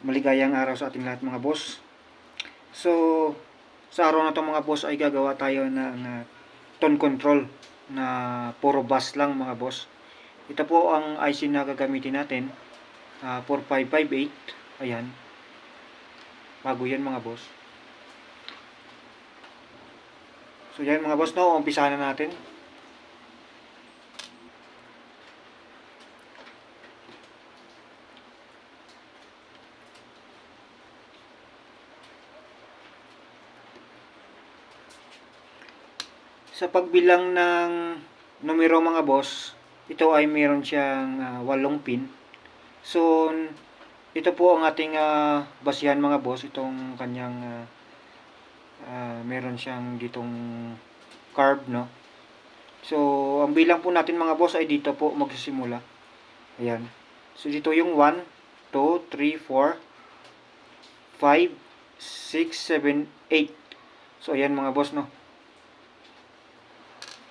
Maligayang araw sa ating lahat mga boss. So, sa araw na to mga boss ay gagawa tayo ng tone control na puro bass lang mga boss. Ito po ang IC na gagamitin natin, 4558. Ayan, bago yan mga boss. So yan mga boss, no, umpisahan na natin. Sa pagbilang ng numero mga boss, ito ay meron siyang 8 pin. So, ito po ang ating basihan mga boss. Itong kanyang meron siyang ditong carb, no? So, ang bilang po natin mga boss ay dito po magsisimula. Ayan. So, dito yung 1, 2, 3, 4, 5, 6, 7, 8. So, ayan mga boss, no?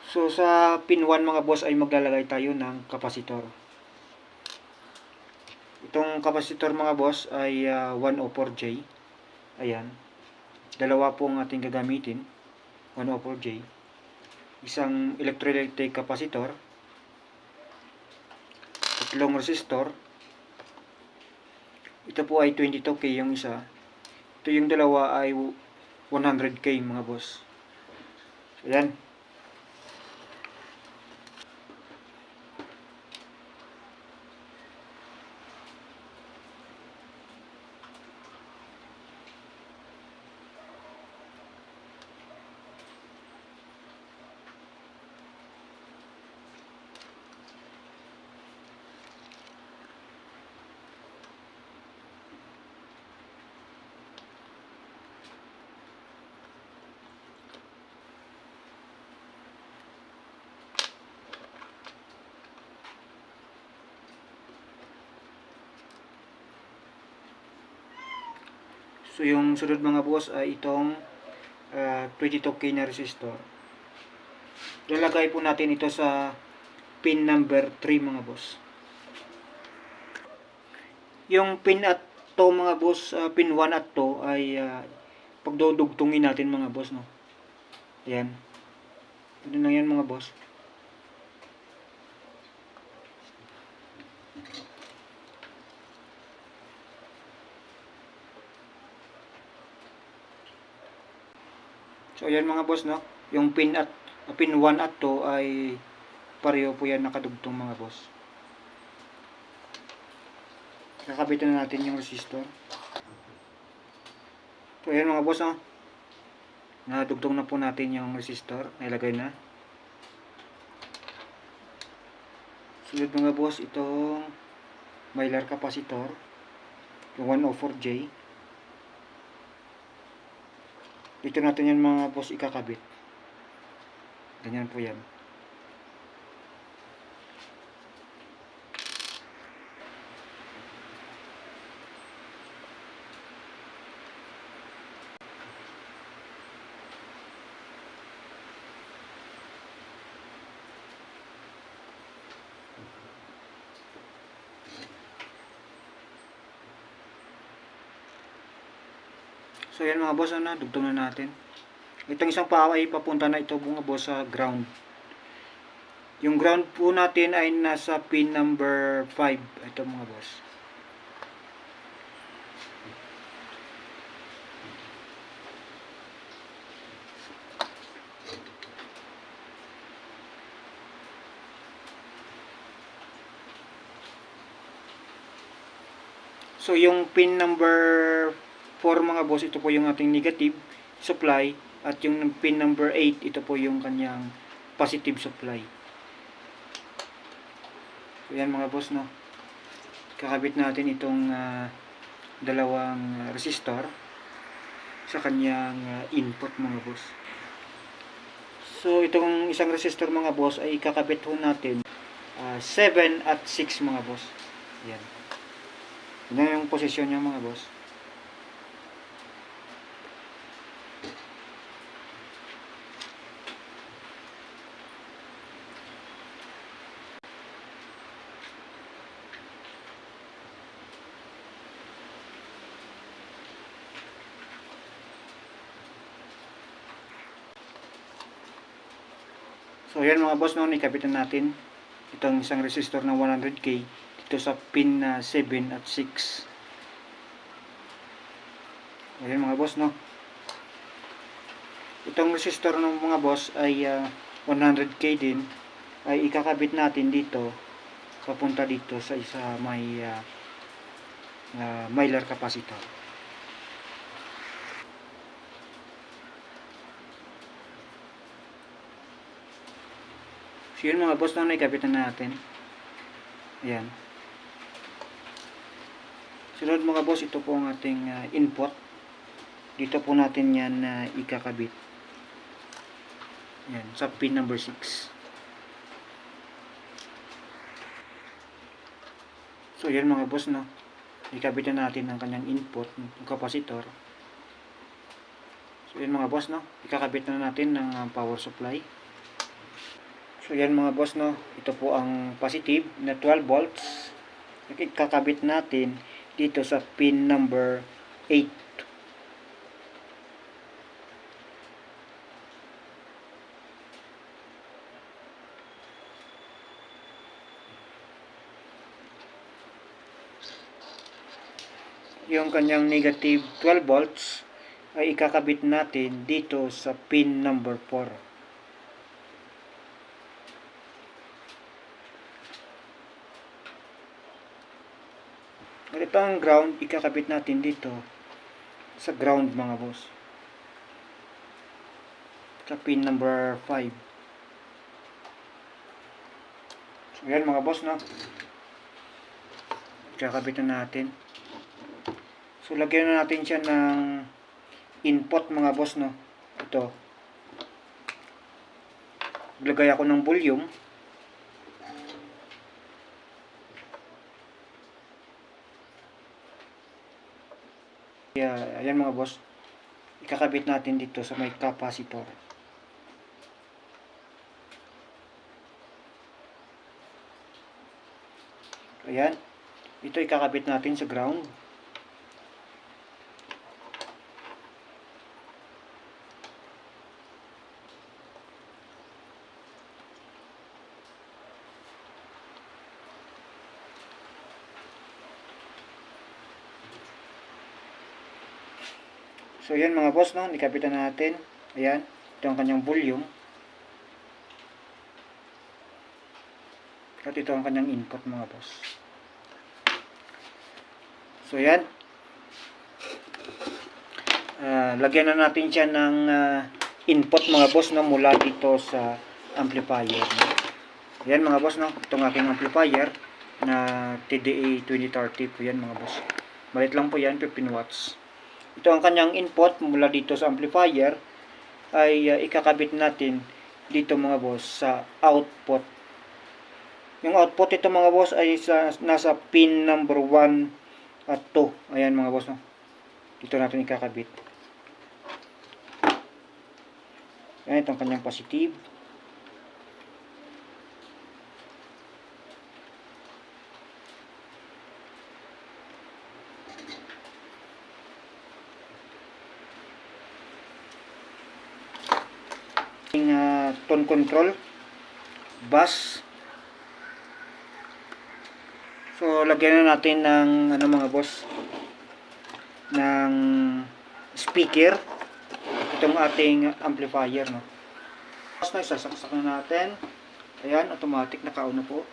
So, sa pin 1 mga boss ay maglalagay tayo ng kapasitor. Itong kapasitor mga boss ay 104J. Ayan. Dalawa po ang ating gagamitin. 104J. Isang electrolytic kapasitor. Tatlong resistor. Ito po ay 22K yung isa. Ito yung dalawa ay 100K mga boss. So, ayan. So, yung sunod mga boss ay itong 22K na resistor. Lalagay po natin ito sa pin number 3 mga boss. Yung pin at to mga boss, pin 1 at to ay pagdudugtungin natin mga boss, no. Ayan. Ito na yan mga boss. So ayan mga boss, no. Yung pin 1 at 2 ay pareho po yan nakadugtong mga boss. Kakabitan na natin yung resistor. So ayan mga boss, no. Nadugtong na po natin yung resistor. Nailagay na. Sunod mga boss, itong Mylar capacitor. Yung 104J. Dito natin yan mga boss ikakabit. Ganyan po yan. So yan mga boss, dugtong na natin. Itong isang paa ay papunta na ito mga boss sa ground. Yung ground po natin ay nasa pin number 5. Ito mga boss. So yung pin number 4 mga boss, ito po yung ating negative supply. At yung pin number 8, ito po yung kanyang positive supply. So yan mga boss, no. Kakabit natin itong dalawang resistor sa kanyang input mga boss. So itong isang resistor mga boss ay kakabit ho natin 7 at 6 mga boss. Yan. Yan yung posisyon niya mga boss. So yan mga boss, no, ikabitan natin itong isang resistor ng 100k dito sa pin na 7 at 6. Ayan mga boss, no. Itong resistor ng mga boss ay 100k din, ay ikakabit natin dito papunta dito sa isa may mylar capacitor. So yun mga boss, no, ikabitan natin. Ayan. Sunod mga boss, ito po ang ating input. Dito po natin yan ikakabit. Ayan, sa pin number 6. So yan mga boss, no, ikabitan natin ang kanyang input ng capacitor. So yan mga boss, no, ikakabit na natin ng power supply. So yan mga boss, no, ito po ang positive na 12 volts. Ikakabit natin dito sa pin number 8. Yung kanyang negative 12 volts ay ikakabit natin dito sa pin number 4. At ito ang ground, ikakabit natin dito sa ground mga boss, sa pin number 5. So yan mga boss, no, ikakabit na natin. So lagyan na natin siya ng input mga boss, no. Ito, maglagay ako ng volume. Ayan mga boss, ikakabit natin dito sa may capacitor. Ayan, ito ikakabit natin sa ground. So yan mga boss, no, nikabitan natin. Ayan, ito ang kanyang volume. At ito ang kanyang input mga boss. So yan, lagyan na natin siya ng input mga boss, no, mula dito sa amplifier. Yan mga boss, no, itong aking amplifier na TDA 2030 po yan mga boss. Malit lang po yan, 15 watts. Ito ang kanyang input mula dito sa amplifier ay ikakabit natin dito mga boss sa output. Yung output ito mga boss ay nasa pin number 1 at 2. Ayan mga boss, no, dito natin ikakabit. Ayan, itong kanyang positive. Tone control bus. So lagyan na natin ng mga boss, ng speaker itong ating amplifier, no. Tapos na isasaksak na natin. Ayan, automatic naka-on na po.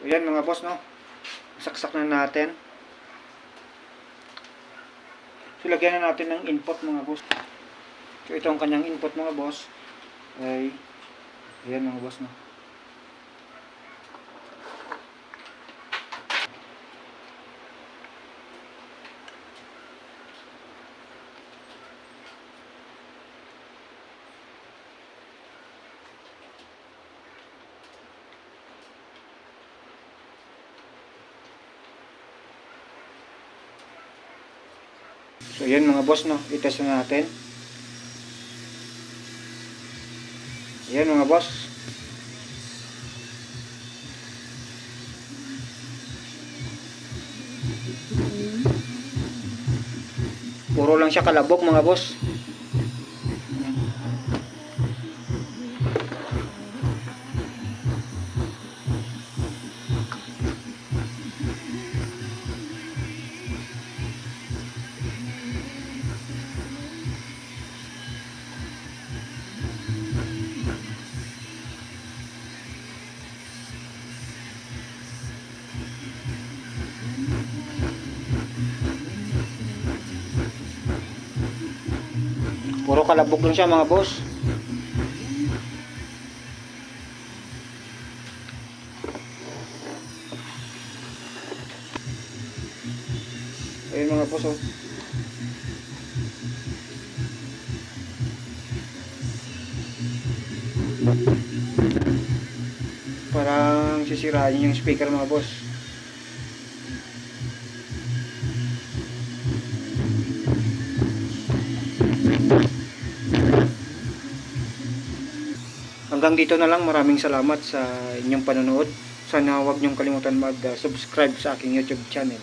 So ayan mga boss, no, saksak na natin. So lagyan na natin ng input mga boss. So ito ang kanyang input mga boss ay ayan mga boss, no. So ayan mga boss, no, itest na natin. Ayan mga boss. Puro lang siya kalabog mga boss. Puro kalabog lang siya mga boss. Ayun mga boss, oh. Parang sisirain yung speaker mga boss. Hanggang dito na lang. Maraming salamat sa inyong panonood. Sana huwag niyong kalimutan mag-subscribe sa aking YouTube channel.